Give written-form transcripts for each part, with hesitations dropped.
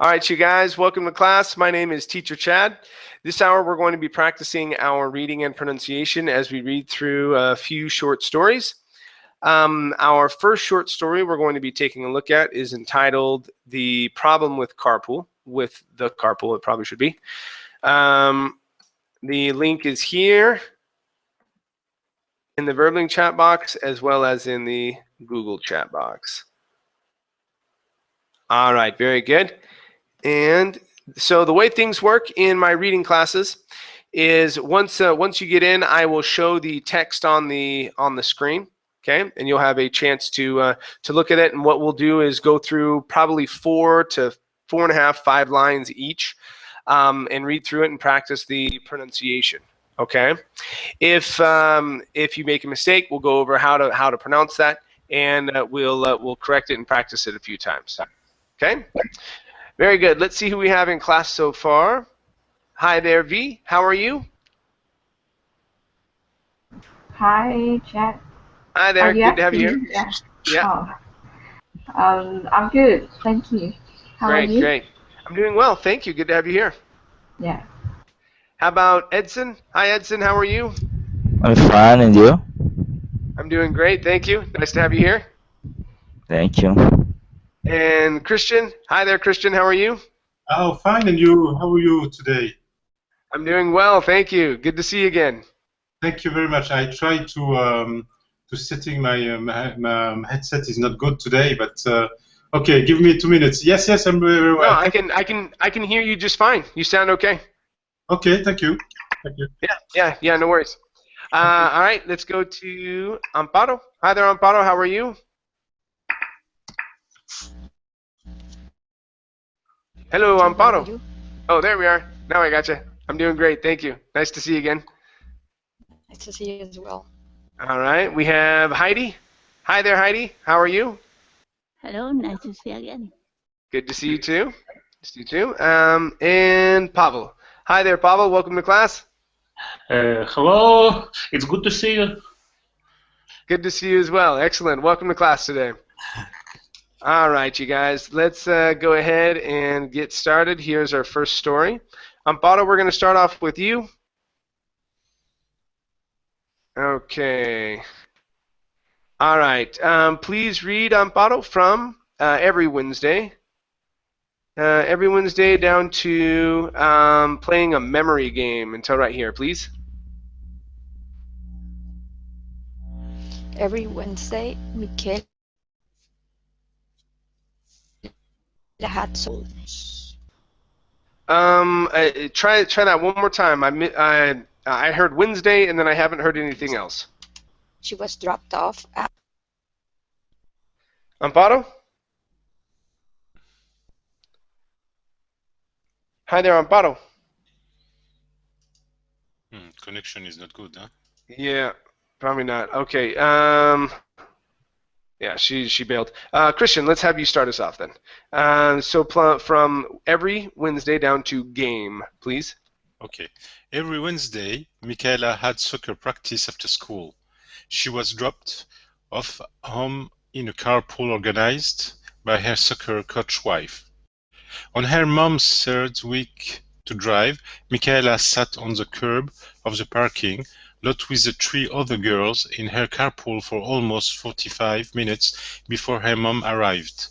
All right, you guys, welcome to class. My name is Teacher Chad. This hour we're going to be practicing our reading and pronunciation as we read through a few short stories. Our first short story we're going to be taking a look at is entitled The Problem with Carpool, with the carpool it probably should be. The link is here in the Verbling chat box as well as in the Google chat box. All right, very good. And so the way things work in my reading classes is once you get in, I will show the text on the screen, okay, and you'll have a chance to look at it. And what we'll do is go through probably 4 to 4.5, 5 lines each, and read through it and practice the pronunciation. Okay, if you make a mistake, we'll go over how to pronounce that, and we'll correct it and practice it a few times. Okay. Very good. Let's see who we have in class so far. Hi there, V. How are you? Hi, Chad. Hi there. Good to have you here. Yeah. Yeah. I'm good. Thank you. How are you? Great. I'm doing well. Thank you. Good to have you here. Yeah. How about Edson? Hi, Edson. How are you? I'm fine, and you? I'm doing great. Thank you. Nice to have you here. Thank you. And Christian? Hi there, Christian. How are you? Oh, fine. And you? How are you today? I'm doing well. Thank you. Good to see you again. Thank you very much. I tried to setting my headset is not good today, but okay. Give me 2 minutes. Yes, I'm very well. No, I can hear you just fine. You sound okay. Okay. Thank you. Thank you. Yeah. No worries. All right. Let's go to Amparo. Hi there, Amparo. How are you? Hello, Amparo. Oh, there we are. Now I gotcha. I'm doing great. Thank you. Nice to see you again. Nice to see you as well. All right. We have Heidi. Hi there, Heidi. How are you? Hello. Nice to see you again. Good to see you too. Good to see you too. And Pavel. Hi there, Pavel. Welcome to class. Hello. It's good to see you. Good to see you as well. Excellent. Welcome to class today. All right, you guys, let's go ahead and get started. Here's our first story. Amparo, we're going to start off with you. Okay. All right. Please read, Amparo, from every Wednesday. Every Wednesday down to playing a memory game until right here, please. Every Wednesday, Michaela had soul. Try that one more time. I heard Wednesday and then I haven't heard anything else. She was dropped off at Amparo? Hi there, Amparo. Connection is not good, huh? Yeah, probably not. Okay. Yeah, she bailed. Christian, let's have you start us off then. So from every Wednesday down to game, please. Okay. Every Wednesday, Michaela had soccer practice after school. She was dropped off home in a carpool organized by her soccer coach wife. On her mom's third week to drive, Michaela sat on the curb of the parking lot with the 3 other girls in her carpool for almost 45 minutes before her mom arrived.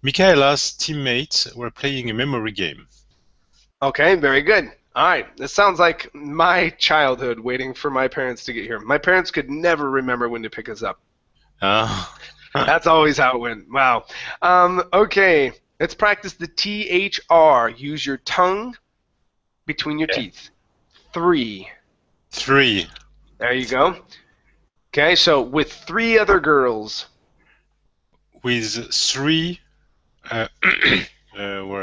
Michaela's teammates were playing a memory game. Okay, very good. All right, this sounds like my childhood waiting for my parents to get here. My parents could never remember when to pick us up. That's always how it went. Wow. Okay, let's practice the THR. Use your tongue between your teeth. 3. 3. There you go. Okay, so with 3 other girls. With 3, where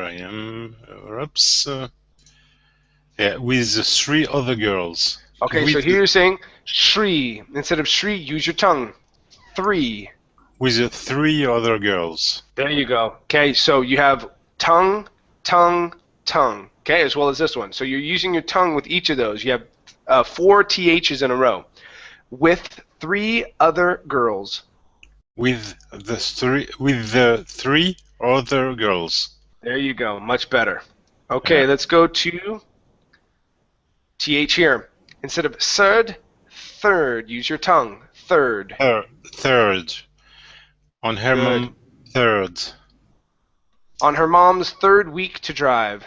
I am, oops. Yeah, with 3 other girls. Okay, so here you're saying Shri. Instead of Shri, use your tongue. 3. With 3 other girls. There you go. Okay, so you have tongue, tongue, tongue. Okay, as well as this one. So you're using your tongue with each of those. You have 4 THs in a row. With 3 other girls. With the 3 other girls. There you go. Much better. Okay, Yeah. let's go to TH here. Instead of third, third. Use your tongue. Third. Third. On her Good. mom. Third. On her mom's third week to drive.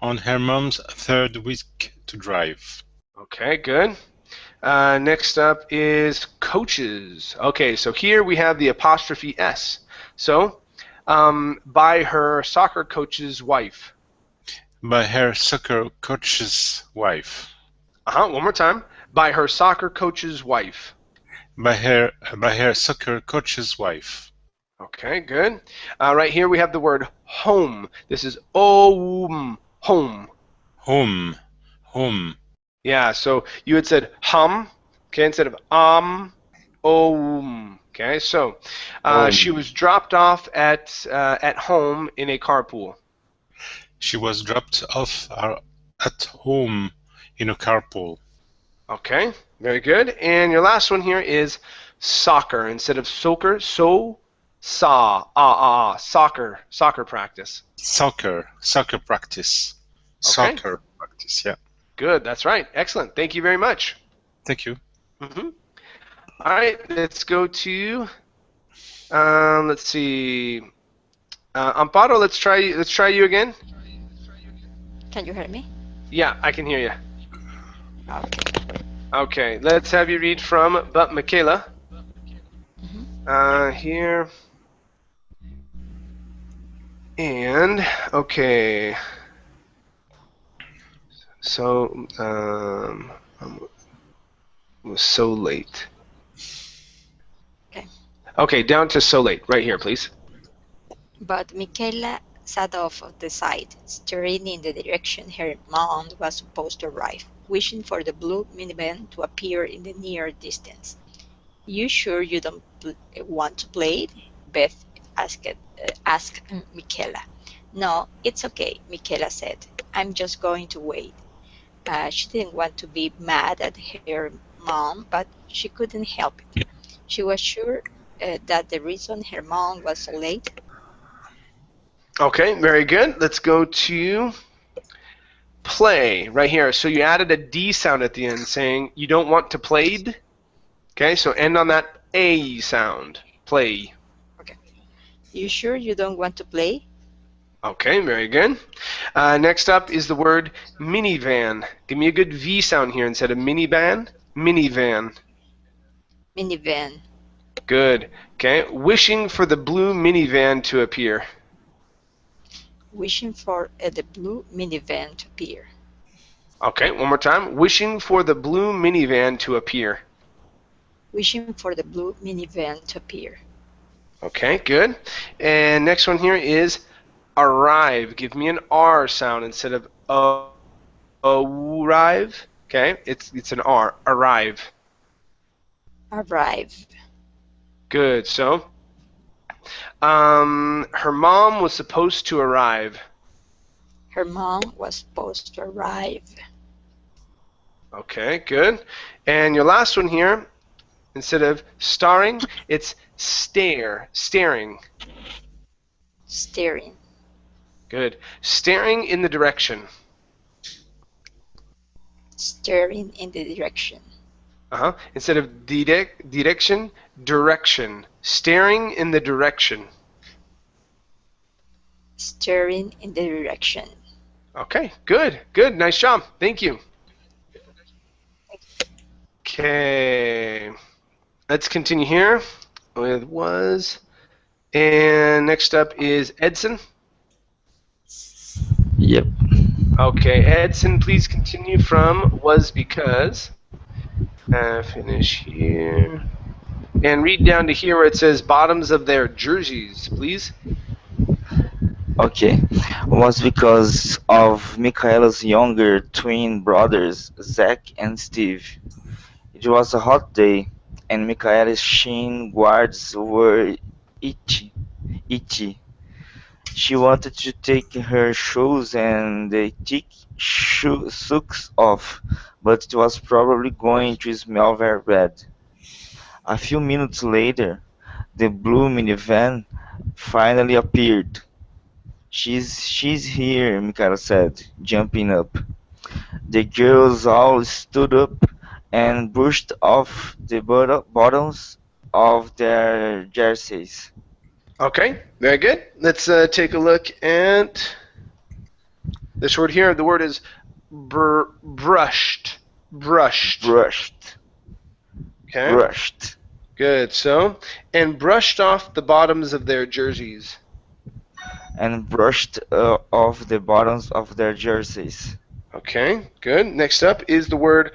On her mom's third week to drive. Okay, good. Next up is coaches. Okay, so here we have the apostrophe S. So, by her soccer coach's wife. By her soccer coach's wife. One more time. By her soccer coach's wife. By her soccer coach's wife. Okay, good. Right here we have the word home. This is home. Home. Home. Yeah, so you had said hum, okay, instead of okay, so she was dropped off at home in a carpool. She was dropped off at home in a carpool. Okay, very good. And your last one here is soccer instead of soccer. Soccer practice. Soccer practice. Okay. Soccer practice, yeah. Good, that's right. Excellent. Thank you very much. Thank you. All right, let's go to, let's see, Amparo. Let's try you again. Can you hear me? Yeah, I can hear you. Okay. Okay, let's have you read from but Michaela. Here. And, okay. So, it was so late. Okay. Okay, down to so late. Right here, please. But Michaela sat off of the side, staring in the direction her mom was supposed to arrive, wishing for the blue minivan to appear in the near distance. You sure you don't want to play it? Beth asked Michaela. No, it's okay, Michaela said. I'm just going to wait. She didn't want to be mad at her mom, but she couldn't help it. She was sure that the reason her mom was so late. Okay, very good. Let's go to play right here. So you added a D sound at the end, saying you don't want to played. Okay, so end on that A sound. Play. Okay. You sure you don't want to play? Okay, very good. Next up is the word minivan. Give me a good V sound here instead of minivan. Minivan. Minivan. Good. Okay, wishing for the blue minivan to appear. Wishing for the blue minivan to appear. Okay, one more time. Wishing for the blue minivan to appear. Wishing for the blue minivan to appear. Okay, good. And next one here is arrive. Give me an R sound instead of arrive. Okay, it's an R. Arrive. Arrive. Good. So, her mom was supposed to arrive. Her mom was supposed to arrive. Okay, good. And your last one here, instead of starring, it's stare. Staring. Staring. Good. Staring in the direction. Staring in the direction. Instead of direction, direction. Staring in the direction. Staring in the direction. Okay, good, good. Nice job. Thank you. Okay, let's continue here with was. And next up is Edson. Yep. Okay, Edson, please continue from was because. Finish here. And read down to here where it says bottoms of their jerseys, please. Okay. Was because of Michaela's younger twin brothers, Zach and Steve. It was a hot day, and Michaela's shin guards were itchy. She wanted to take her shoes and the thick socks off, but it was probably going to smell very bad. A few minutes later, the blue minivan finally appeared. She's here, Michaela said, jumping up. The girls all stood up and brushed off the bottoms of their jerseys. Okay, very good. Let's take a look at this word here. The word is brushed. Brushed. Brushed. Okay, Brushed. good. So, and brushed off the bottoms of their jerseys. And brushed off the bottoms of their jerseys. Okay, good. Next up is the word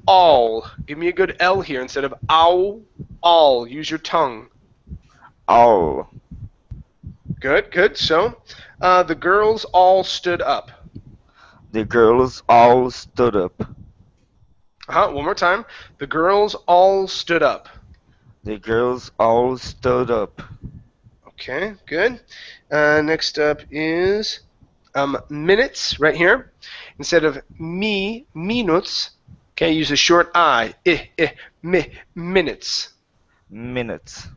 all. Give me a good L here instead of ow. All. Use your tongue. All. Good, good. So, the girls all stood up. The girls all stood up. One more time. The girls all stood up. The girls all stood up. Okay, good. Next up is minutes right here. Instead of minutes, okay, use a short I. Minutes. Minutes.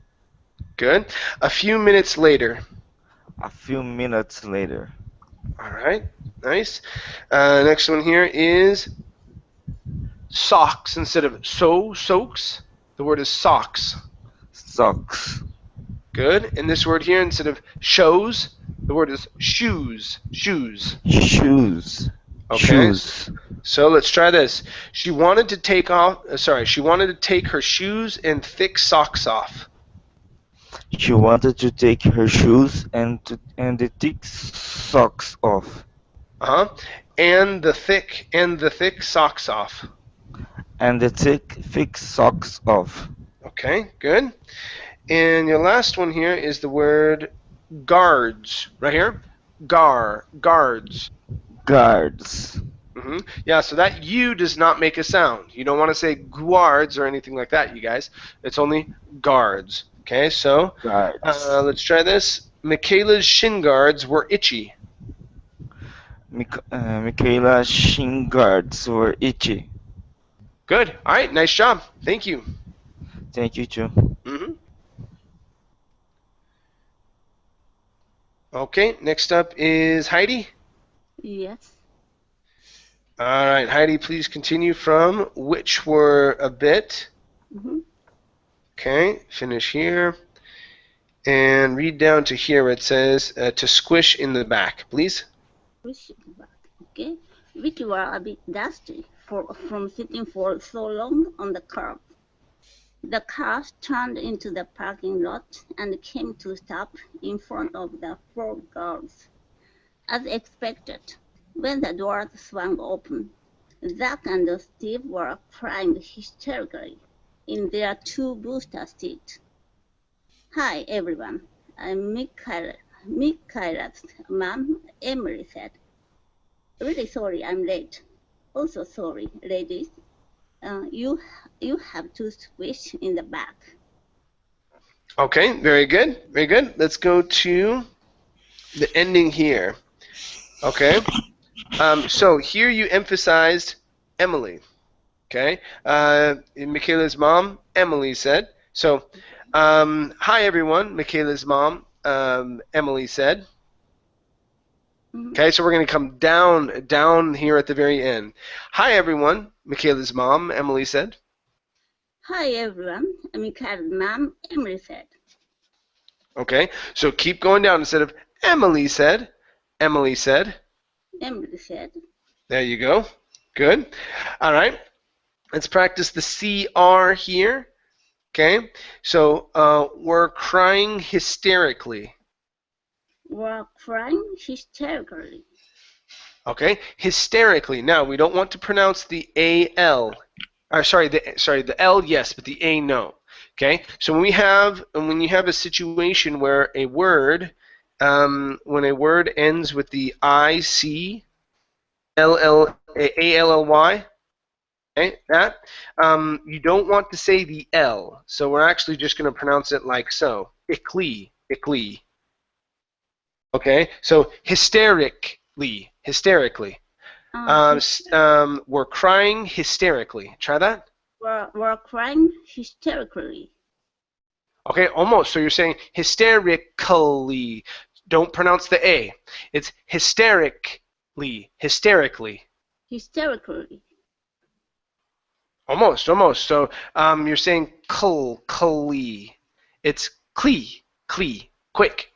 Good. A few minutes later. A few minutes later. All right, nice. Next one here is socks instead of soaks. The word is socks. Socks. Good. And this word here instead of shows, the word is shoes. Shoes. Shoes. Okay. Shoes. So let's try this. She wanted to take her shoes and thick socks off. She wanted to take her shoes and the thick socks off. And the thick socks off. And the thick socks off. Okay, good. And your last one here is the word guards. Right here. Guards. Guards. Yeah, so that U does not make a sound. You don't want to say guards or anything like that, you guys. It's only guards. Okay, so let's try this. Michaela's shin guards were itchy. Michaela's shin guards were itchy. Good. All right, nice job. Thank you. Thank you too. Okay, next up is Heidi. Yes. All right, Heidi, please continue from which were a bit. Okay, finish here. And read down to here where it says to squish in the back, please. Squish in the back, okay. Which were a bit dusty from sitting for so long on the curb. The car turned into the parking lot and came to stop in front of the four girls. As expected, when the doors swung open, Zach and Steve were crying hysterically in their two booster seats. Hi, everyone. I'm Michaela's mom, Emily said. Really sorry I'm late. Also sorry, ladies. You have to squish in the back. Okay, very good. Very good. Let's go to the ending here. Okay. So here you emphasized Emily. Okay. Michaela's mom, Emily said. So, hi everyone, Michaela's mom, Emily said. Okay, so we're going to come down here at the very end. Hi everyone, Michaela's mom, Emily said. Hi everyone, Michaela's mom, Emily said. Okay, so keep going down instead of Emily said. Emily said. Emily said. There you go. Good. All right. Let's practice the CR here. Okay. So we're crying hysterically. We're crying hysterically. Okay. Hysterically. Now we don't want to pronounce the AL. The L yes, but the A no. Okay. So when you have a situation where a word when a word ends with the IC ALLY, okay, that you don't want to say the L, so we're actually just going to pronounce it like so, ickly. Okay, so hysterically. We're crying hysterically. Try that. We're crying hysterically. Okay, almost. So you're saying hysterically. Don't pronounce the A. It's hysterically. Hysterically. Hysterically. Almost, almost. So you're saying clee. It's clee, quick,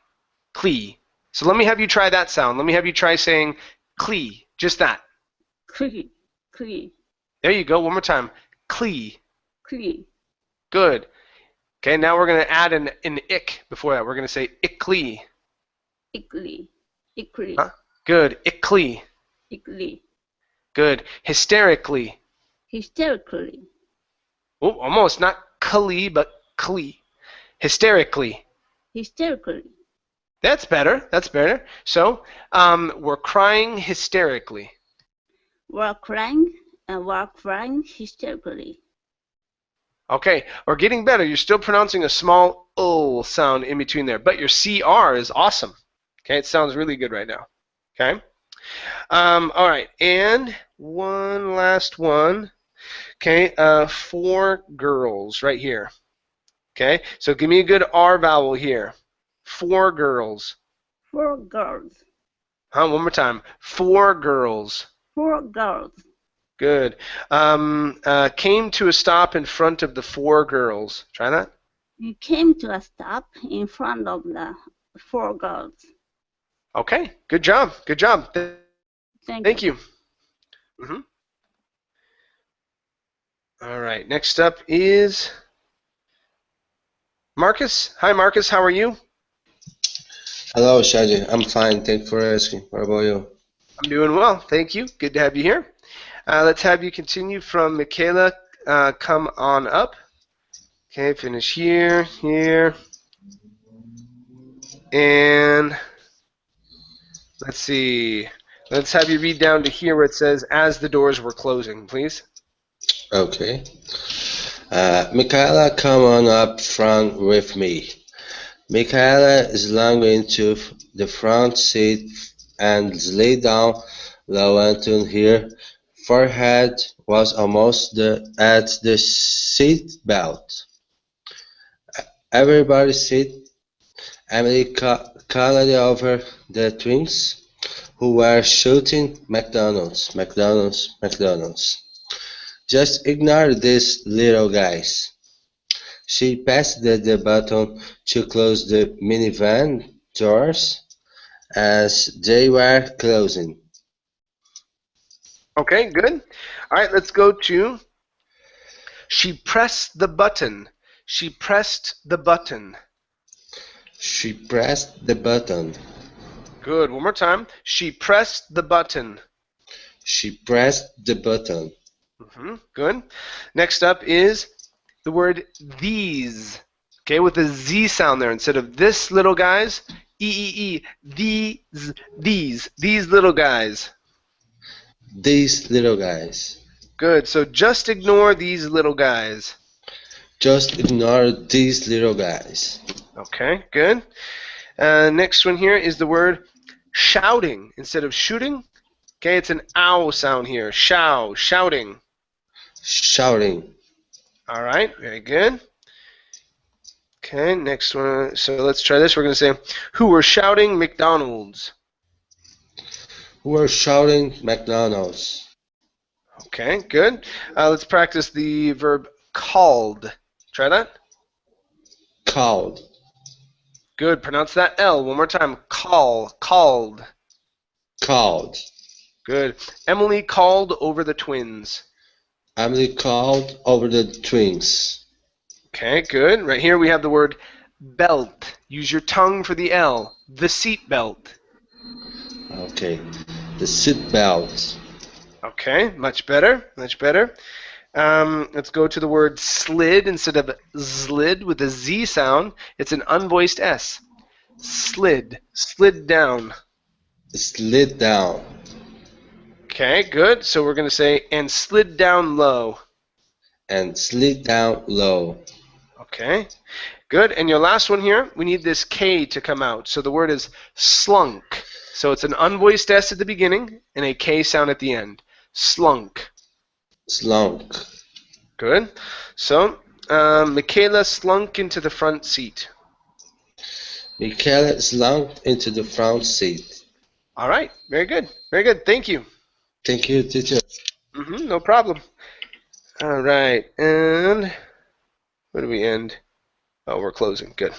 clee. So let me have you try that sound. Let me have you try saying clee, just that. Clee. Clee. There you go. One more time. Clee. Clee. Good. Okay, now we're going to add an ick before that. We're going to say ickly. Ickly. Ickly. Huh? Good. Ickly. Ickly. Good. Hysterically. Hysterically. Oh, almost. Not clee, but clee. Hysterically. Hysterically. That's better. That's better. So, we're crying hysterically. We're crying hysterically. Okay, we're getting better. You're still pronouncing a small "l" sound in between there, but your CR is awesome. Okay, it sounds really good right now. Okay. All right, and one last one. Okay, 4 girls right here. Okay, so give me a good R vowel here. 4 girls. 4 girls. One more time. 4 girls. 4 girls. Good. Came to a stop in front of the 4 girls. Try that. You came to a stop in front of the 4 girls. Okay. Good job. Good job. Thank you. Mm-hmm. All right. Next up is Marcus. Hi, Marcus. How are you? Hello, Shaji. I'm fine. Thanks for asking. What about you? I'm doing well. Thank you. Good to have you here. Let's have you continue from Michaela. Come on up. Okay, finish here, here. And let's see. Let's have you read down to here where it says, as the doors were closing, please. Okay. Michaela, come on up front with me. Michaela slung into the front seat and lay down low until her forehead was almost at the seat belt. Everybody sit. Emily called over the twins, who were shouting McDonald's, McDonald's, McDonald's. Just ignore these little guys. She passed the button to close the minivan doors as they were closing. Okay, good. All right, let's go to she pressed the button. She pressed the button. She pressed the button. Good. One more time. She pressed the button. She pressed the button. Good. Next up is the word these. Okay, with a Z sound there instead of this little guys. E-E-E. These little guys. These little guys. Good. So just ignore these little guys. Just ignore these little guys. Okay, good. Next one here is the word shouting instead of shooting. Okay, it's an ow sound here. Shouting. Shouting. All right, very good. Okay, next one. So let's try this. We're going to say, who were shouting McDonald's? Who were shouting McDonald's? Okay, good. Let's practice the verb called. Try that. Called. Good. Pronounce that L one more time. Called. Called. Good. Emily called over the twins. Emily called over the twins. Okay, good. Right here we have the word belt. Use your tongue for the L. The seat belt. Okay. The seat belt. Okay, much better. Much better. Let's go to the word slid instead of slid with a Z sound. It's an unvoiced S. Slid. Slid down. Slid down. Okay, good. So we're going to say, and slid down low. And slid down low. Okay, good. And your last one here, we need this K to come out. So the word is slunk. So it's an unvoiced S at the beginning and a K sound at the end. Slunk. Slunk. Good. So, Michaela slunk into the front seat. Michaela slumped into the front seat. All right. Very good. Very good. Thank you. Thank you, teacher. No problem. All right. And where do we end? Oh, we're closing. Good.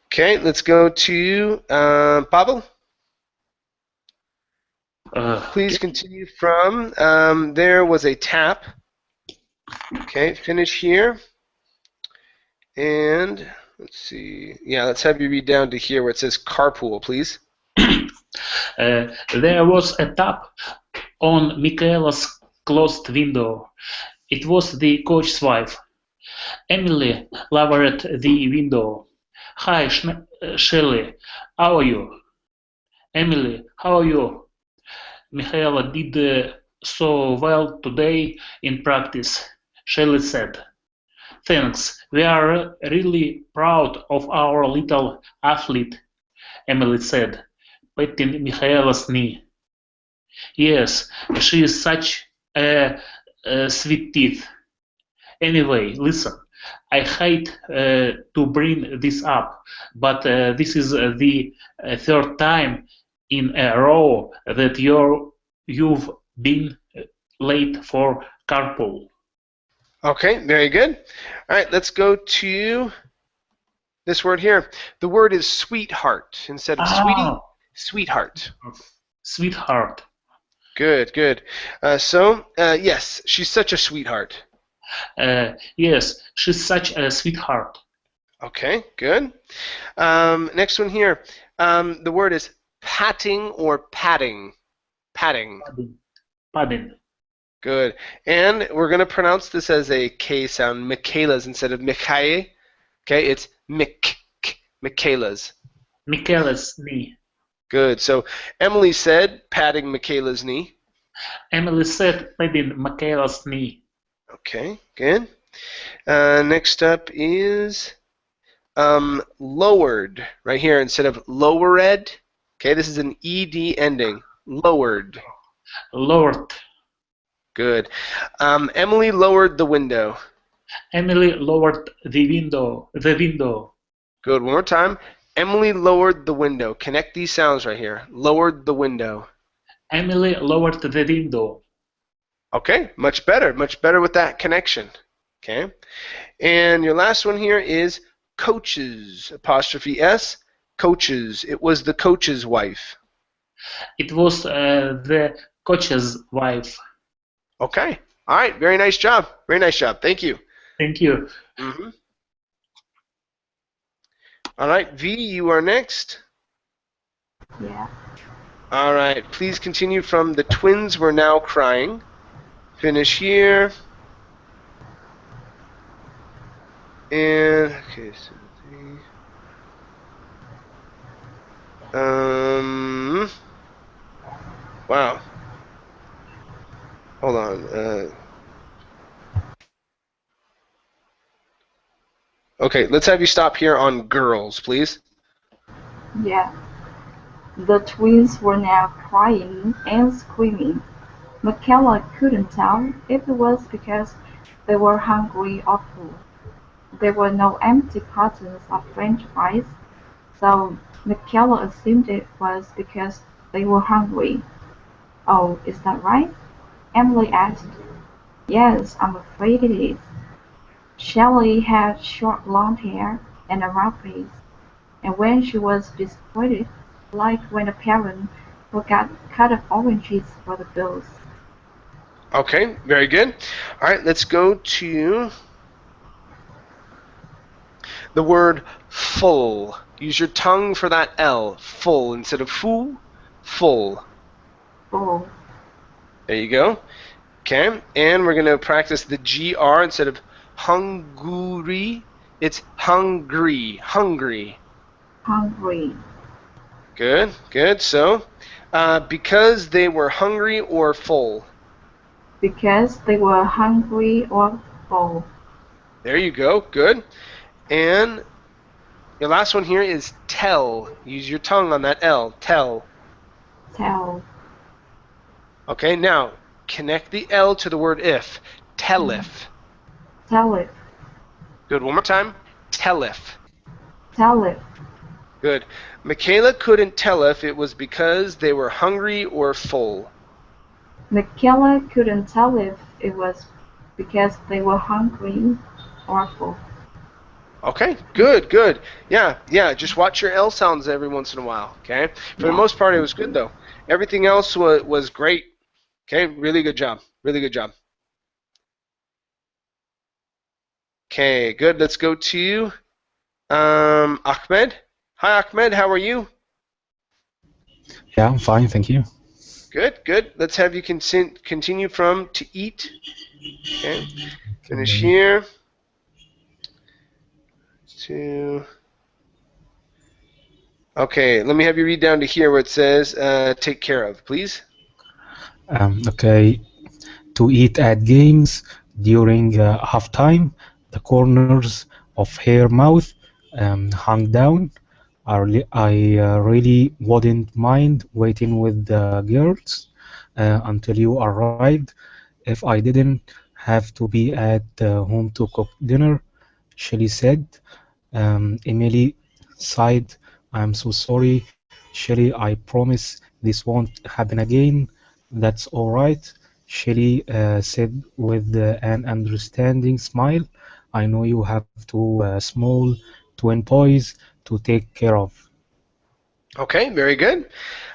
Okay, let's go to Pavel. Please continue from there was a tap. Okay, finish here. And let's see. Yeah, let's have you read down to here where it says carpool, please. There was a tap on Michaela's closed window. It was the coach's wife. Emily lowered the window. Hi, Shelley. How are you? Emily, how are you? Michaela did so well today in practice, Shelley said. Thanks. We are really proud of our little athlete, Emily said, patting Michaela's knee. Yes, she is such a sweet teeth. Anyway, listen, I hate to bring this up, but this is the third time in a row that you've been late for carpool. Okay, very good. All right, let's go to this word here. The word is sweetheart. Instead of sweetie, sweetheart. Sweetheart. Good, good. Yes, she's such a sweetheart. Yes, she's such a sweetheart. Okay, good. Next one here. The word is patting or patting. Patting. Padding. Good. And we're going to pronounce this as a K sound, Michaela's instead of Michae. Okay, it's Michaela's. Michaela's knee. Good. So Emily said patting Michaela's knee. Emily said patting Michaela's knee. Okay, good. Next up is lowered right here instead of lowered. Okay, this is an ED ending. Lowered. Lowered. Good. Emily lowered the window. Emily lowered the window. The window. Good. One more time. Emily lowered the window. Connect these sounds right here. Lowered the window. Emily lowered the window. Okay, much better. Much better with that connection. Okay. And your last one here is coaches. Apostrophe S. Coaches. It was the coach's wife. It was the coach's wife. Okay. All right. Very nice job. Very nice job. Thank you. Thank you. All right. V, you are next. Yeah. All right. Please continue from the twins were now crying. Finish here. And okay, so wow. Hold on. Okay, let's have you stop here on girls, please. Yeah. The twins were now crying and screaming. Michaela couldn't tell if it was because they were hungry or full. There were no empty cartons of French fries, so Michaela assumed it was because they were hungry. Oh, is that right? Emily asked. Yes, I'm afraid it is. Shelley had short blonde hair and a round face, and when she was disappointed, like when a parent forgot cut of oranges for the bills. Okay, very good. All right, let's go to the word full. Use your tongue for that L. Full instead of foo. Full. Full. There you go. Okay, and we're going to practice the GR instead of hungry. It's hungry. Hungry. Hungry. Good, good. So, because they were hungry or full. Because they were hungry or full. There you go. Good. And your last one here is tell. Use your tongue on that L. Tell. Tell. Okay, now connect the L to the word if. Tellif. Tell it. Good. One more time. tell if? Tell if. Good. Michaela couldn't tell if it was because they were hungry or full. Michaela couldn't tell if it was because they were hungry or full. Okay, good, good. Yeah, yeah, just watch your L sounds every once in a while, okay? For the Yeah. most part, it was good, though. Everything else was great. Okay, really good job. Really good job. Okay, good. Let's go to Ahmed. Hi, Ahmed. How are you? Yeah, I'm fine, thank you. Good, good. Let's have you continue from to eat. Okay, finish Okay. here. To okay, let me have you read down to here where it says take care of, please. Okay. To eat at games during halftime, the corners of her mouth hung down. I really wouldn't mind waiting with the girls until you arrived. If I didn't have to be at home to cook dinner, Shelley said. Emily sighed. I'm so sorry, Shelley. I promise this won't happen again. That's all right, Shelley said with an understanding smile. I know you have two small twin boys to take care of. Okay, very good.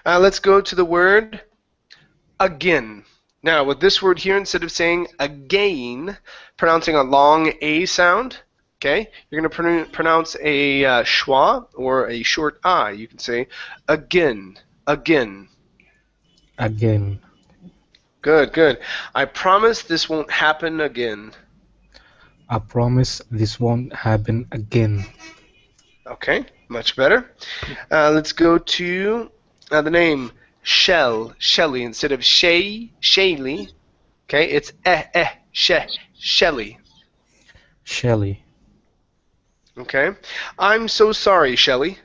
Let's go to the word again. Now, with this word here, instead of saying again, pronouncing a long A sound, okay, you're going to pronounce a schwa or a short I. You can say again, again. Again, Good, good. I promise this won't happen again. I promise this won't happen again. Okay, much better. Let's go to the name Shelly. Instead of Shaylee, okay, it's Shelly. Shelley, Okay. I'm so sorry, Shelly.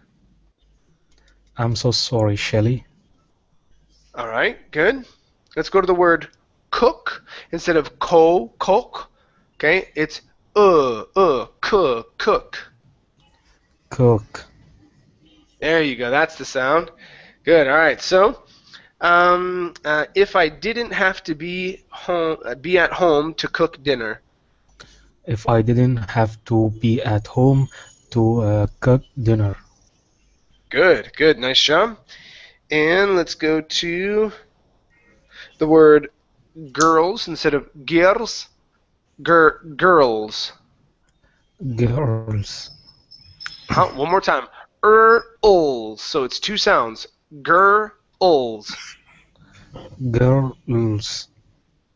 I'm so sorry, Shelley. All right, good. Let's go to the word cook instead of cook. Okay, it's cook. Cook. There you go. That's the sound. Good. All right. So, if I didn't have to be at home to cook dinner. If I didn't have to be at home to cook dinner. Good. Good. Nice job. And let's go to the word girls instead of girls. Girls. Girls. Huh? One more time. Girls. So it's two sounds. Girls. Girls.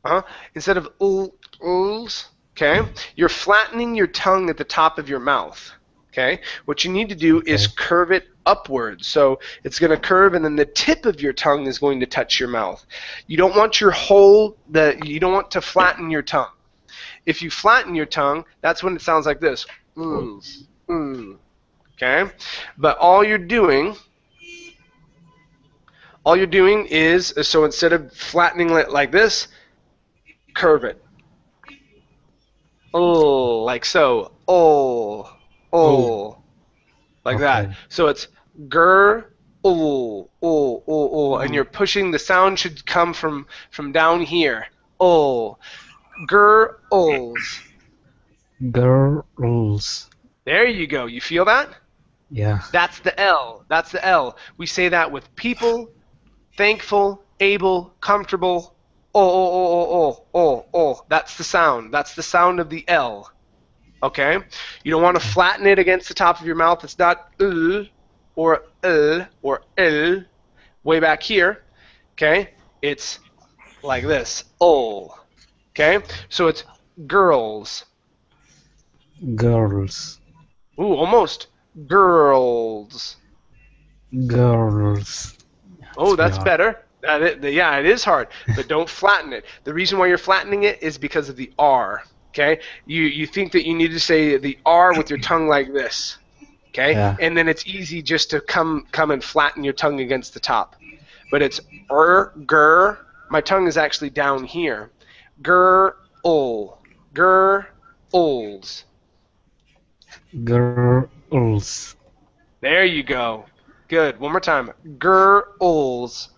Huh? Instead of ls, okay? You're flattening your tongue at the top of your mouth. Okay? What you need to do is Okay. curve it upwards. So it's going to curve and then the tip of your tongue is going to touch your mouth. You don't want you don't want to flatten your tongue. If you flatten your tongue, that's when it sounds like this. Okay? But all you're doing is, so instead of flattening it like this, curve it. Oh, like so. Oh. Like that. Okay. So it's and you're pushing. The sound should come from down here. Oh, girls. Girls. There you go. You feel that? Yeah. That's the L. That's the L. We say that with people, thankful, able, comfortable. That's the sound. That's the sound of the L. Okay? You don't want to flatten it against the top of your mouth. It's not or L way back here. Okay? It's like this. Okay? So it's girls. Girls. Ooh, almost. Girls. Girls. Oh, It's very that's hard. better. Yeah, it is hard, but don't flatten it. The reason why you're flattening it is because of the R. Okay, you think that you need to say the R with your tongue like this. Okay, Yeah. and then it's easy just to come and flatten your tongue against the top. But it's gur. My tongue is actually down here. Girls. Girls. There you go. Good. One more time. Girls.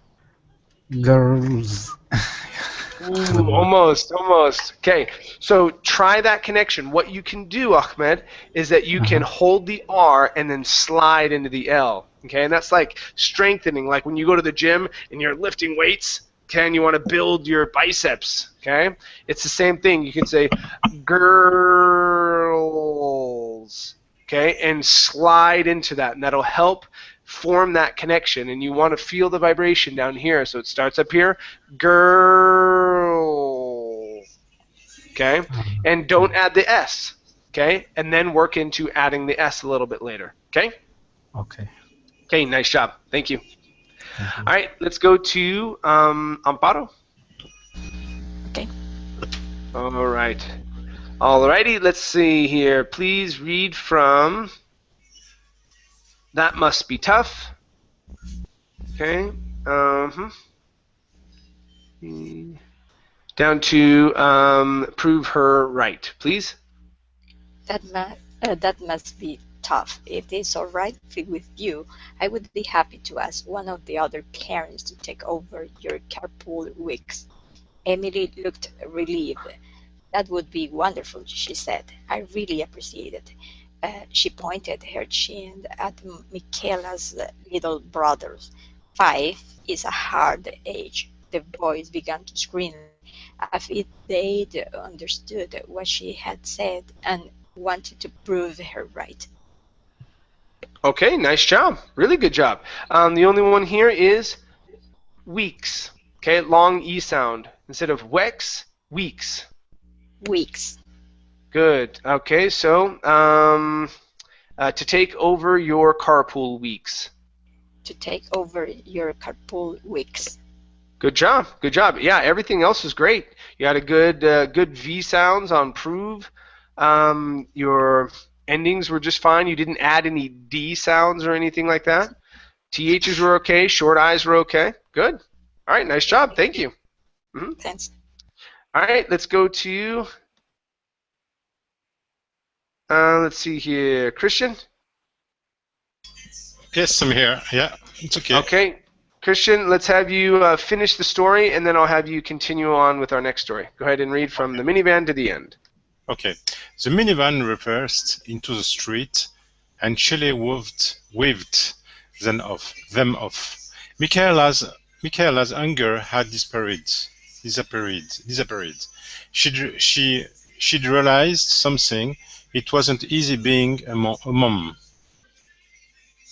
Girls. Ooh, almost, almost. Okay, so try that connection. What you can do, Ahmed, is that you can Uh-huh. hold the R and then slide into the L. Okay, and that's like strengthening, like when you go to the gym and you're lifting weights, okay, and you want to build your biceps. Okay, it's the same thing. You can say girls, okay, and slide into that, and that'll help form that connection. And you want to feel the vibration down here. So it starts up here, girl, okay, and don't add the S, okay, and then work into adding the S a little bit later. Okay. Okay. Okay, nice job. Thank you. Thank you. All right, let's go to Amparo. Okay. All right. Alrighty, let's see here. Please read from That Must Be Tough. Okay. Down to Prove Her Right, please. That must be tough. If it's all right with you, I would be happy to ask one of the other parents to take over your carpool weeks. Emily looked relieved. That would be wonderful, she said. I really appreciate it. She pointed her chin at Michaela's little brothers. 5 is a hard age. The boys began to scream as if they'd understood what she had said and wanted to prove her right. Okay, nice job. Really good job. The only one here is weeks. Okay, long E sound. Instead of wex, weeks. Weeks. Good. Okay, so to take over your carpool weeks. To take over your carpool weeks. Good job. Good job. Yeah, everything else was great. You had a good V sounds on prove. Your endings were just fine. You didn't add any D sounds or anything like that. THs were okay. Short I's were okay. Good. All right, nice job. Thank you. Thanks. All right, let's go to, let's see here, Christian. Yes, I'm here. Yeah, it's okay. Okay, Christian, let's have you finish the story, and then I'll have you continue on with our next story. Go ahead and read from the minivan to the end. Okay. The minivan reversed into the street, and Shelley waved them off. Michaela's anger had disappeared. She'd realized something. It wasn't easy being a mom.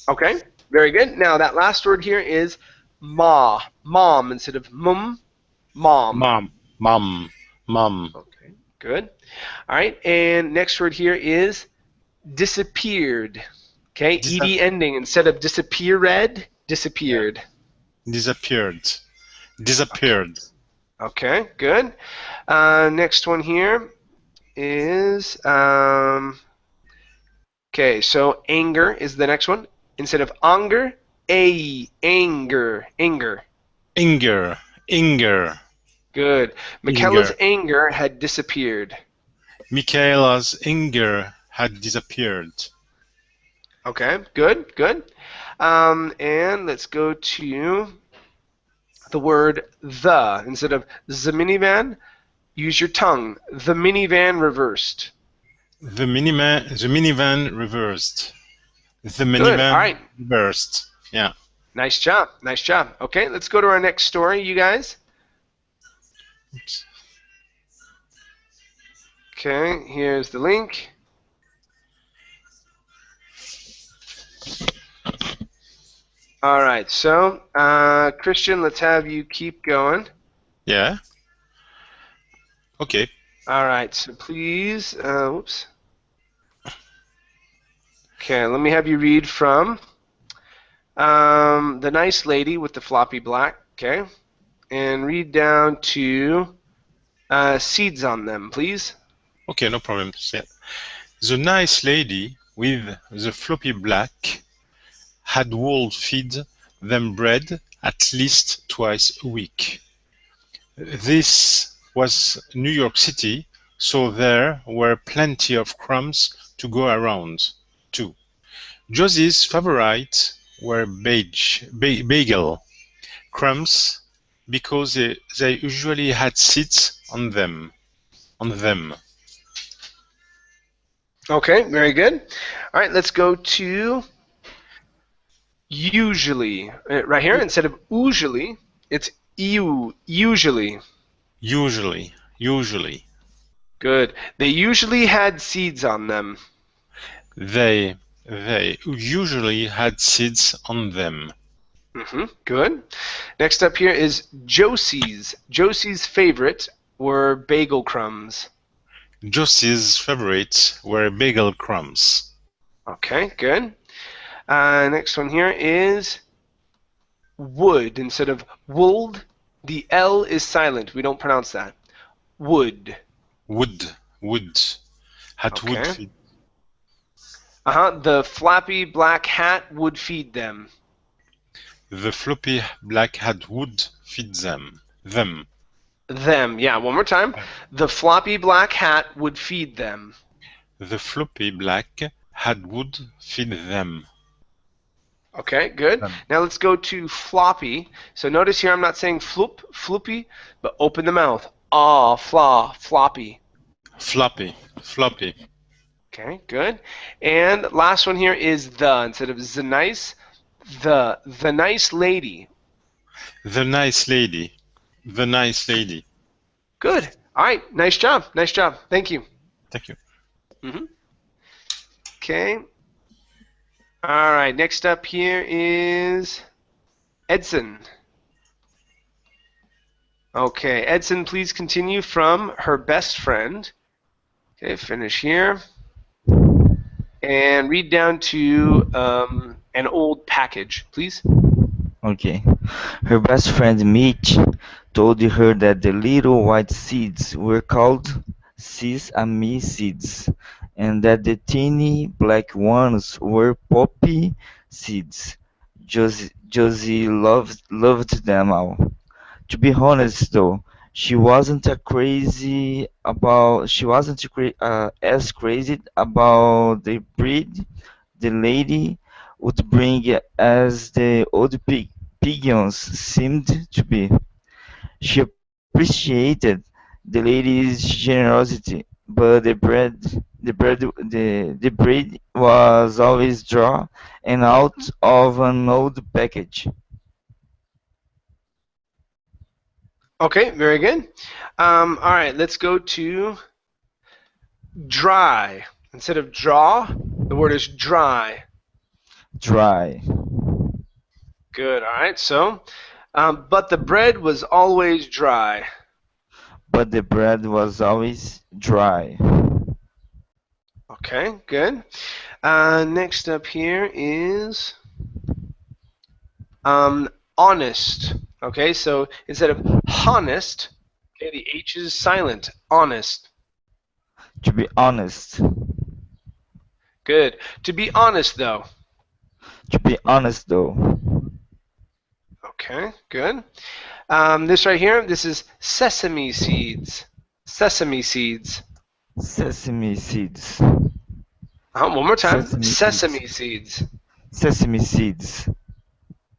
Okay, very good. Now that last word here is mom instead of mum, mom. Mom. Okay, good. All right, and next word here is disappeared. Okay, ed ending instead of disappeared, disappeared. Disappeared. Okay, good. Next one here is okay. So anger is the next one instead of anger. Anger. Good. Michaela's anger had disappeared. Michaela's anger had disappeared. Okay, good. And let's go to the word the. Instead of the minivan, use your tongue. The minivan reversed. The minivan reversed. The Good. minivan All right. reversed. Yeah. Nice job. Okay, let's go to our next story, you guys. Oops. Okay, here's the link. All right, so Christian, let's have you keep going. Yeah. Okay. All right, so please, whoops. Okay, let me have you read from the nice lady with the floppy black, okay? And read down to seeds on them, please. Okay, no problem. Yeah. The nice lady with the floppy black had Wolf feed them bread at least twice a week. This was New York City, so there were plenty of crumbs to go around. 2. Josie's favorites were bagel crumbs because they usually had seeds on them. Okay, very good. All right, let's go to usually. Right here, instead of usually, it's usually. Usually. Good. They usually had seeds on them. They usually had seeds on them. Good. Next up here is Josie's. Josie's favorite were bagel crumbs. Josie's favorites were bagel crumbs. Okay, good. Next one here is would. Instead of wold, the L is silent. We don't pronounce that. Would. Would. Had would Okay. feed. The flappy black hat would feed them. The floppy black hat would feed them. Them. Them. Yeah, one more time. The floppy black hat would feed them. The floppy black hat would feed them. Okay, good. Now let's go to floppy. So notice here I'm not saying floopy, but open the mouth. Floppy. Floppy. Okay, good. And last one here is the. Instead of the nice, the nice lady. The nice lady. Good. All right, nice job. Thank you. Thank you. Okay. All right, next up here is Edson. Okay, Edson, please continue from her best friend. Okay, finish here. And read down to an old package, please. Okay. Her best friend Mitch told her that the little white seeds were called sesame seeds, and that the teeny black ones were poppy seeds. Josie loved them all. To be honest, though, she wasn't as crazy about the breed the lady would bring as the old pigeons seemed to be. She appreciated the lady's generosity, but the bread was always drawn and out of an old package. Okay, very good. All right, let's go to dry. Instead of draw, the word is dry. Dry. Good. All right. So, but the bread was always dry. But the bread was always dry. Okay. Good. Next up here is honest. Okay. So instead of honest, okay, the H is silent. Honest. To be honest. Good. To be honest, though. To be honest, though. Okay. Good. This right here, this is sesame seeds. Sesame seeds. Sesame seeds. One more time. Sesame Sesame seeds. Sesame seeds.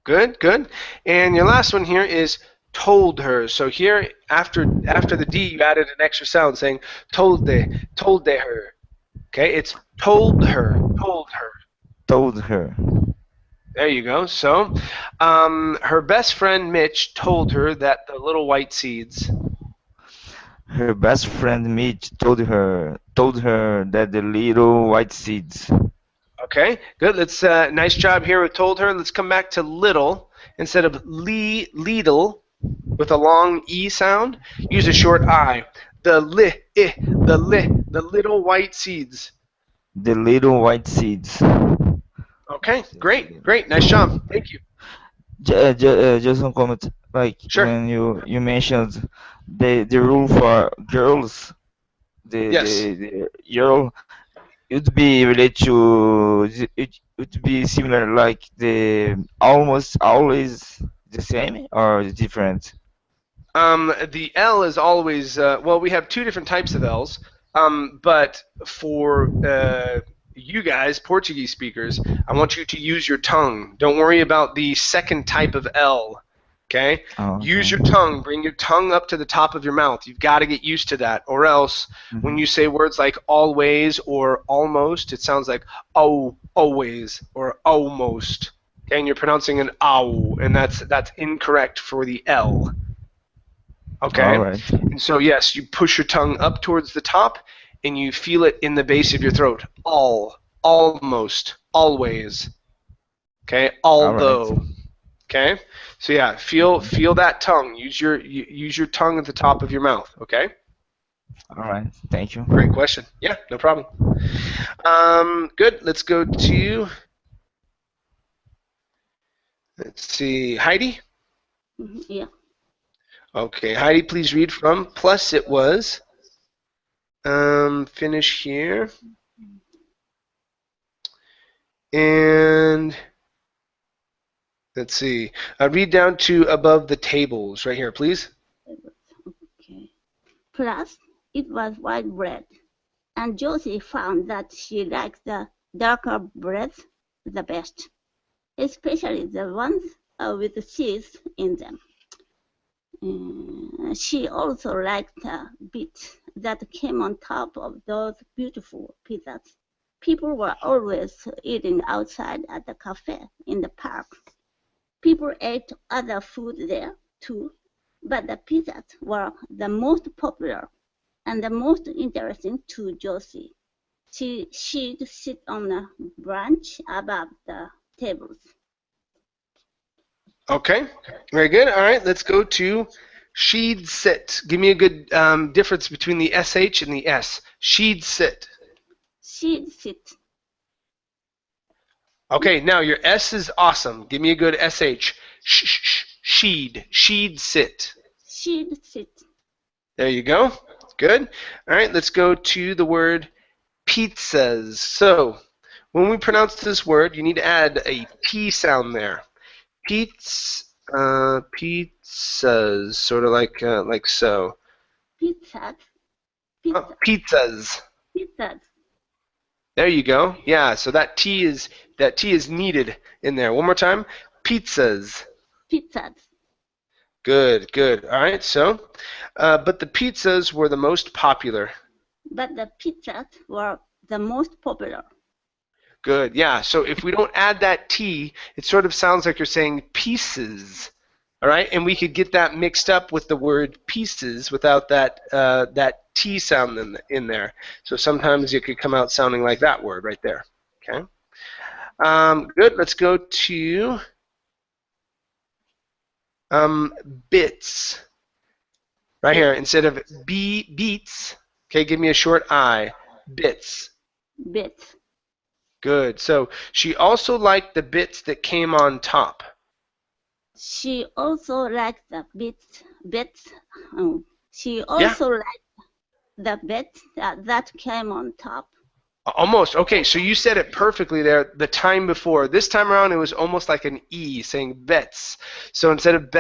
Good, good. And your last one here is told her. So here, after the D, you added an extra sound saying told they her. Okay, it's told her. Told her. There you go. So, her best friend Mitch told her that the little white seeds. Her best friend Mitch told her that the little white seeds. Okay, good. Let's nice job here with told her. Let's come back to little instead of Lidl with a long e sound. Use a short I. The little white seeds. The little white seeds. Okay, great. Nice job. Thank you. Just one comment. Like Sure. when you mentioned the rule for girls, Yes. the girl, it would be related to it would be similar, like the almost always the same or different. The L is always well. We have two different types of L's. But for you guys, Portuguese speakers, I want you to use your tongue. Don't worry about the second type of L. Okay? Use Okay. your tongue. Bring your tongue up to the top of your mouth. You've got to get used to that. Or else, when you say words like always or almost, it sounds like oh, always or almost. Okay? And you're pronouncing an ow, and that's incorrect for the L. Okay? All right. And so, yes, you push your tongue up towards the top, and you feel it in the base of your throat. All, almost, always. Okay? All right. Although. Okay? So yeah, feel that tongue. Use your tongue at the top of your mouth. Okay? All right. Thank you. Great question. Yeah, no problem. Good. Let's go to. Let's see, Heidi. Yeah. Okay, Heidi, please read from plus it was. Finish here. And let's see. Read down to above the tables right here, please. Okay. Plus, it was white bread, and Josie found that she liked the darker breads the best, especially the ones with cheese in them. She also liked the bits that came on top of those beautiful pizzas. People were always eating outside at the cafe in the park. People ate other food there too, but the pizzas were the most popular and the most interesting to Josie. She'd sit on a branch above the tables. Okay, very good. All right, let's go to she'd sit. Give me a good difference between the SH and the S. She'd sit. She'd sit. Okay, now your S is awesome. Give me a good SH. She'd sit. She'd sit. There you go. Good. All right, let's go to the word pizzas. So when we pronounce this word, you need to add a P sound there. Pizzas, sort of like so. Pizzas. Oh, pizzas. Pizzas. There you go. Yeah, so that T is needed in there. One more time. Pizzas. Pizzas. Good, good. All right, so, but the pizzas were the most popular. But the pizzas were the most popular. Good, yeah. So if we don't add that T, it sort of sounds like you're saying pieces. All right, and we could get that mixed up with the word pieces without that T sound in there. So sometimes it could come out sounding like that word right there. Okay. Good. Let's go to bits. Right here, instead of beats. Okay, give me a short I. Bits. Bits. Good. So she also liked the bits that came on top. She also liked the bits. She also liked the bits that came on top. Almost. Okay, so you said it perfectly there the time before. This time around, it was almost like an E, saying bets. So instead of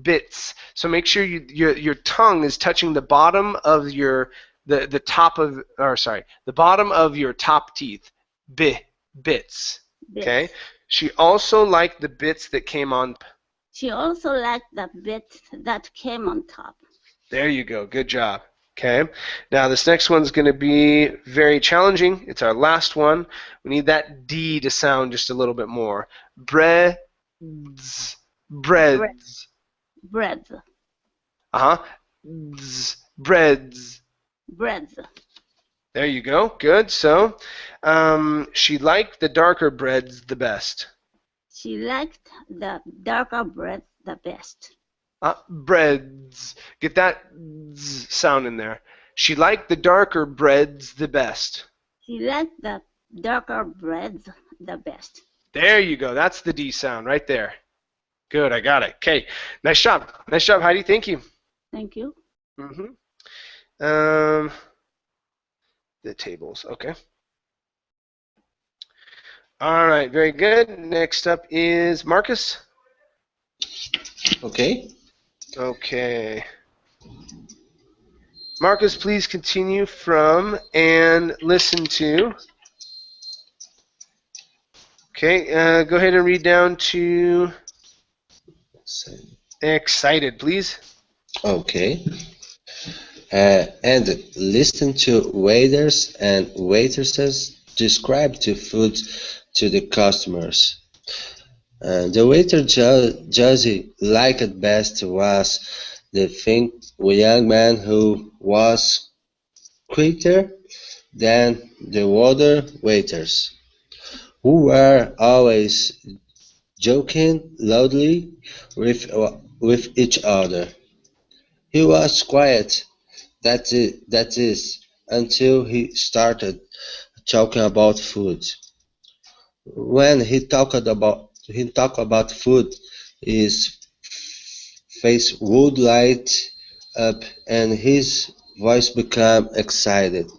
bits. So make sure your tongue is touching the bottom of the top of, or sorry, the bottom of your top teeth. Bits. Okay. She also liked the bits that came on. She also liked the bits that came on top. There you go. Good job. Okay. Now this next one's going to be very challenging. It's our last one. We need that D to sound just a little bit more. Breads. Breads. Breads. Breads. Breads. There you go. Good. So, she liked the darker breads the best. She liked the darker breads the best. Breads. Get that z sound in there. She liked the darker breads the best. She liked the darker breads the best. There you go. That's the D sound right there. Good. I got it. Okay. Nice job. Nice job, Heidi. Thank you. Thank you. The tables. Okay. All right. Very good. Next up is Marcus. Okay. Okay. Marcus, please continue from and listen to. Okay, go ahead and read down to excited, please. Okay. And listen to waiters and waitresses describe the food to the customers. The waiter Josie liked best was the thin young man who was quicker than the other waiters, who were always joking loudly with each other. He was quiet, that is, until he started talking about food. When he talked about food, his face would light up and his voice became excited.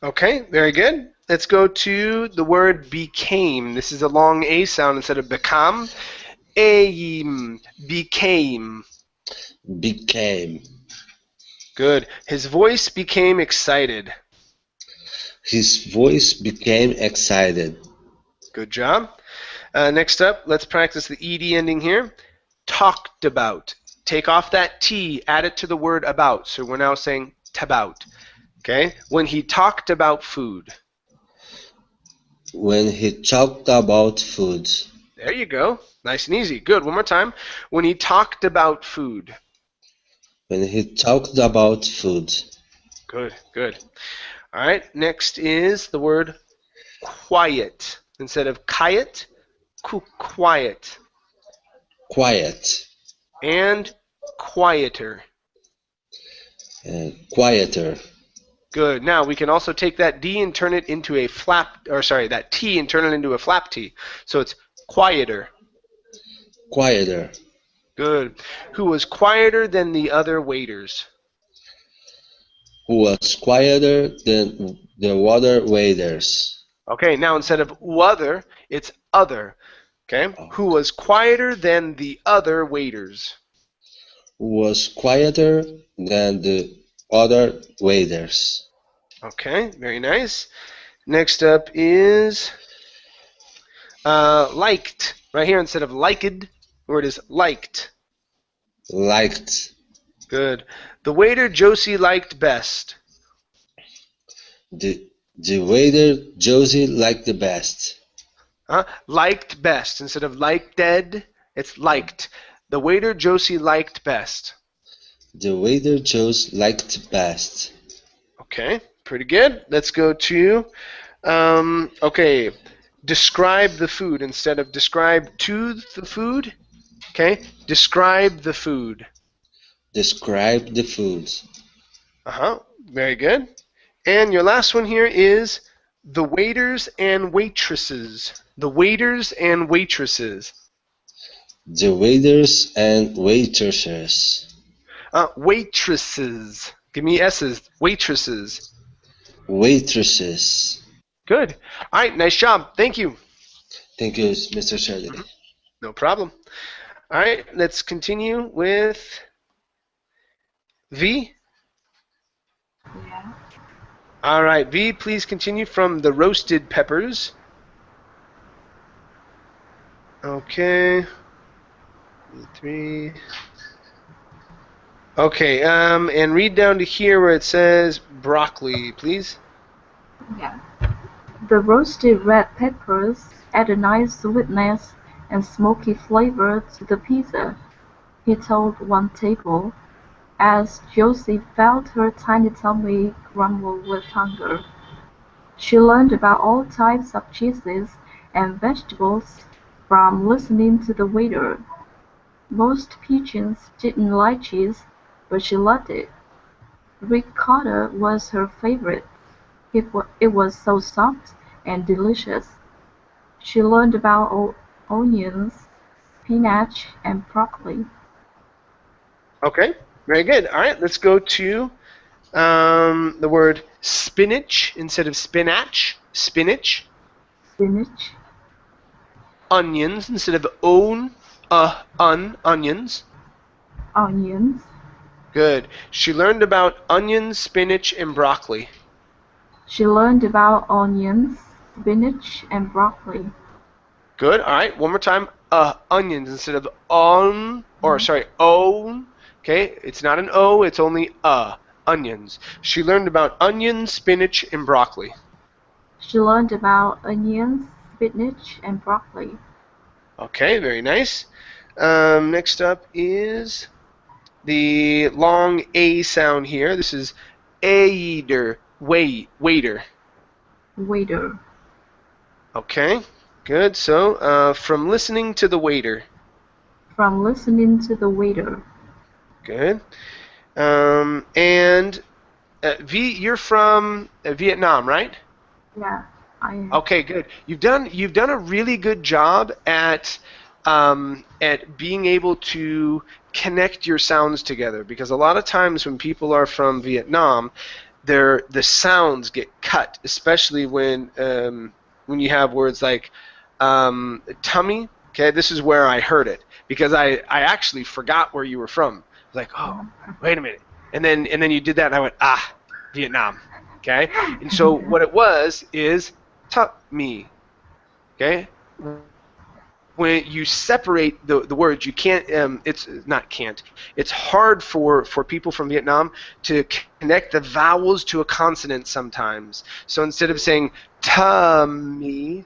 Okay, very good. Let's go to the word became. This is a long A sound instead of become. Aim, became. Became. Good. His voice became excited. His voice became excited. Good job. Next up, let's practice the ed ending here. Talked about. Take off that T, add it to the word about. So we're now saying tabout. Okay? When he talked about food. When he talked about food. There you go. Nice and easy. Good. One more time. When he talked about food. When he talked about food. Good, good. All right. Next is the word quiet. Instead of quiet, quiet. Quiet. And quieter. Quieter. Good. Now we can also take that D and turn it into a flap, or sorry, that T and turn it into a flap T. So it's quieter. Quieter. Good. Who was quieter than the other waiters? Who was quieter than the other waiters. Okay, now instead of other, it's other. Okay? Who was quieter than the other waiters? Who was quieter than the other waiters. Okay, very nice. Next up is liked. Right here, instead of liked, the word is liked. Liked. Good. The waiter Josie liked best. The waiter Josie liked the best. Liked best. Instead of liked dead, it's liked. The waiter Josie liked best. The waiter Josie liked best. Okay, pretty good. Let's go to, okay, describe the food instead of describe to the food. Okay, describe the food. Describe the food. Very good. And your last one here is the waiters and waitresses. The waiters and waitresses. The waiters and waitresses. Waitresses. Give me S's. Waitresses. Waitresses. Good. All right, nice job. Thank you. Thank you, Mr. Shirley. No problem. All right, let's continue with V. Yeah. All right, V, please continue from the roasted peppers. Okay. V3. Okay, and read down to here where it says broccoli, please. Yeah. The roasted red peppers add a nice sweetness and smoky flavor to the pizza, he told one table, as Josie felt her tiny tummy grumble with hunger. She learned about all types of cheeses and vegetables from listening to the waiter. Most pigeons didn't like cheese, but she loved it. Ricotta was her favorite. It was so soft and delicious. She learned about onions, spinach, and broccoli. Okay, very good. All right, let's go to the word spinach instead of spinach. Spinach. Spinach, Onions instead of onions. onions, Good. She learned about onions, spinach, and broccoli. She learned about onions, spinach, and broccoli. Good. All right. One more time. Onions instead of on, or sorry, own. Okay. It's not an O. It's only onions. She learned about onions, spinach, and broccoli. She learned about onions, spinach, and broccoli. Okay. Very nice. Next up is the long A sound here. This is aider, waiter. Waiter. Okay. Good. So from listening to the waiter. From listening to the waiter. Good. And you're from Vietnam, right? Yeah, I am. Okay, good. You've done a really good job at being able to connect your sounds together, because a lot of times when people are from Vietnam, the sounds get cut, especially when you have words like tummy. Okay, this is where I heard it, because I actually forgot where you were from. I was like, oh, wait a minute, and then you did that, and I went, Vietnam. Okay, and so what it was is tummy. Okay, when you separate the words, you can't. It's not can't. It's hard for people from Vietnam to connect the vowels to a consonant sometimes. So instead of saying tummy,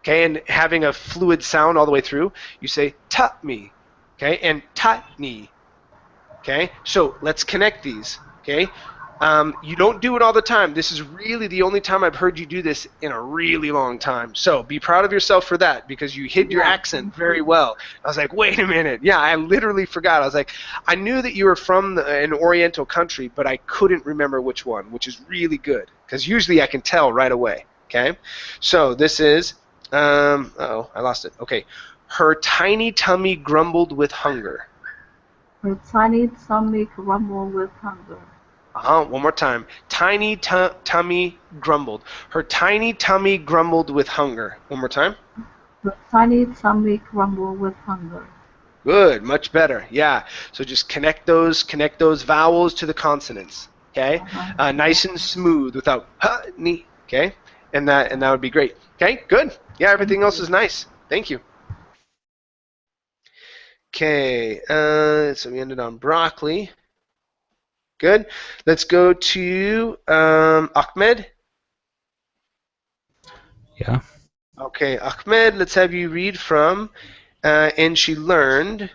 okay, and having a fluid sound all the way through, you say tummy, okay, and tutney. Okay, so let's connect these. Okay, you don't do it all the time. This is really the only time I've heard you do this in a really long time. So be proud of yourself for that, because you hid your accent very well. I was like, wait a minute. Yeah, I literally forgot. I was like, I knew that you were from an Oriental country, but I couldn't remember which one, which is really good, because usually I can tell right away. Okay, so this is, oh, I lost it. Okay, her tiny tummy grumbled with hunger. Her tiny tummy grumbled with hunger. One more time. Tiny tummy grumbled. Her tiny tummy grumbled with hunger. One more time. Her tiny tummy grumbled with hunger. Good, much better. Yeah. So just connect those vowels to the consonants. Okay. Nice and smooth without ni. Okay. And that would be great. Okay. Good. Yeah. Everything else is nice. Thank you. Okay. So we ended on broccoli. Good. Let's go to Ahmed. Yeah. Okay, Ahmed, let's have you read from And She Learned.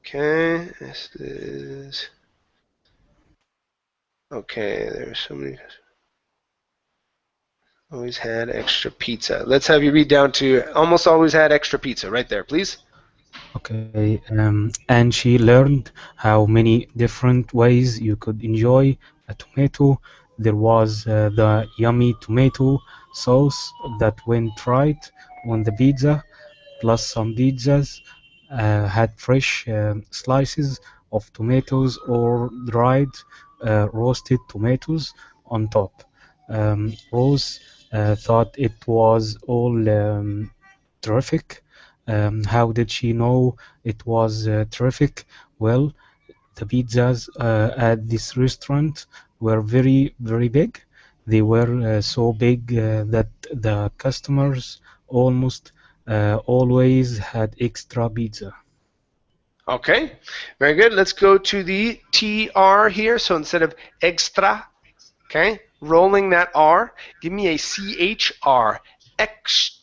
Okay, this is. Okay, there's so many. Always had extra pizza. Let's have you read down to almost always had extra pizza right there, please. Okay, and she learned how many different ways you could enjoy a tomato. There was the yummy tomato sauce that went right on the pizza, plus some pizzas had fresh slices of tomatoes or dried roasted tomatoes on top. Rose thought it was all terrific. How did she know it was terrific? Well, the pizzas at this restaurant were very, very big. They were so big that the customers almost always had extra pizza. Okay, very good. Let's go to the TR here. So instead of extra, okay, rolling that R, give me a CHR. Extra.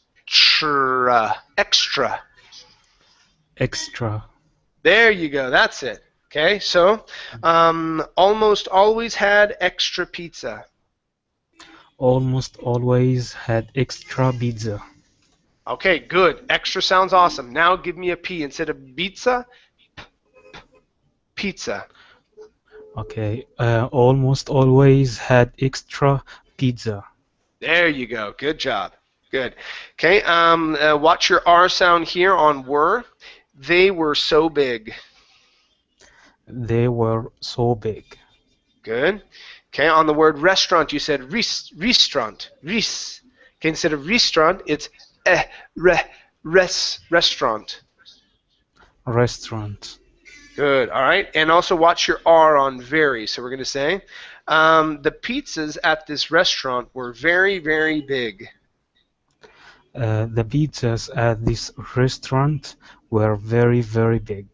Extra. Extra. There you go. That's it. Okay, so almost always had extra pizza. Almost always had extra pizza. Okay, good. Extra sounds awesome. Now give me a P instead of pizza. Pizza. Okay, almost always had extra pizza. There you go. Good job. Good. Okay. Watch your R sound here on were. They were so big. They were so big. Good. Okay. On the word restaurant, you said restaurant. Ris. Okay. Instead of restaurant, it's restaurant. Restaurant. Good. All right. And also watch your R on very. So we're going to say, the pizzas at this restaurant were very, very big. The pizzas at this restaurant were very, very big.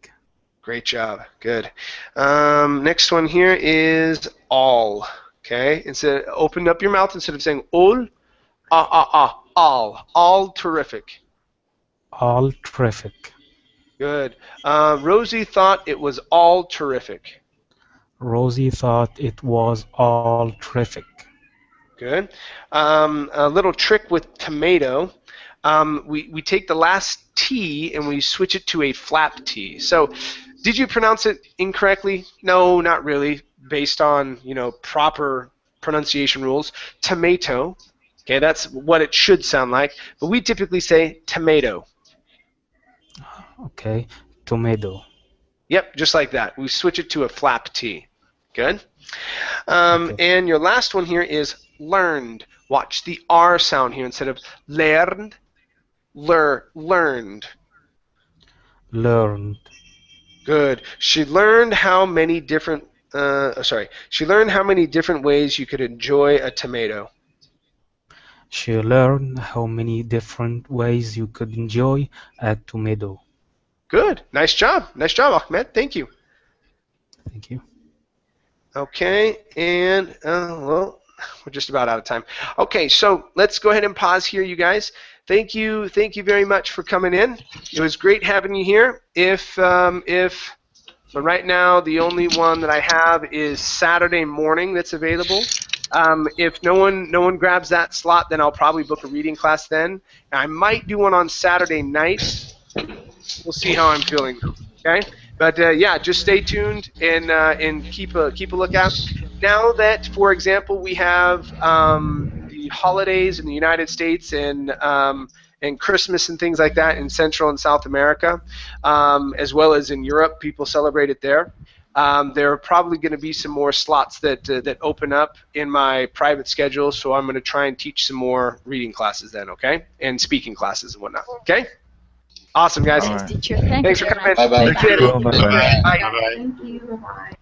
Great job. Good. Next one here is all. Okay. Instead, open up your mouth instead of saying all. All terrific. All terrific. Good. Rosie thought it was all terrific. Rosie thought it was all terrific. Good. A little trick with tomato. We take the last T and we switch it to a flap T. So, did you pronounce it incorrectly? No, not really. Based on proper pronunciation rules, tomato. Okay, that's what it should sound like. But we typically say tomato. Okay, tomato. Yep, just like that. We switch it to a flap T. Good. Okay. And your last one here is learned. Watch the R sound here instead of learned. Learned. Learned. Good. She learned how many different. She learned how many different ways you could enjoy a tomato. She learned how many different ways you could enjoy a tomato. Good. Nice job. Nice job, Ahmed. Thank you. Thank you. Okay, and well, we're just about out of time. Okay, so let's go ahead and pause here, you guys. Thank you very much for coming in. It was great having you here. But right now the only one that I have is Saturday morning that's available. If no one grabs that slot, then I'll probably book a reading class then. I might do one on Saturday night. We'll see how I'm feeling. Okay, but yeah, just stay tuned and keep a lookout. Now that, for example, we have the holidays in the United States and Christmas and things like that in Central and South America, as well as in Europe, people celebrate it there. There are probably going to be some more slots that open up in my private schedule, so I'm going to try and teach some more reading classes then, okay, and speaking classes and whatnot. Okay. Awesome, guys. All Thanks, right. teacher. Thank Thanks you for very coming much. in. Bye-bye. Appreciate it. Bye bye. Bye. Bye bye. Thank you. Bye-bye.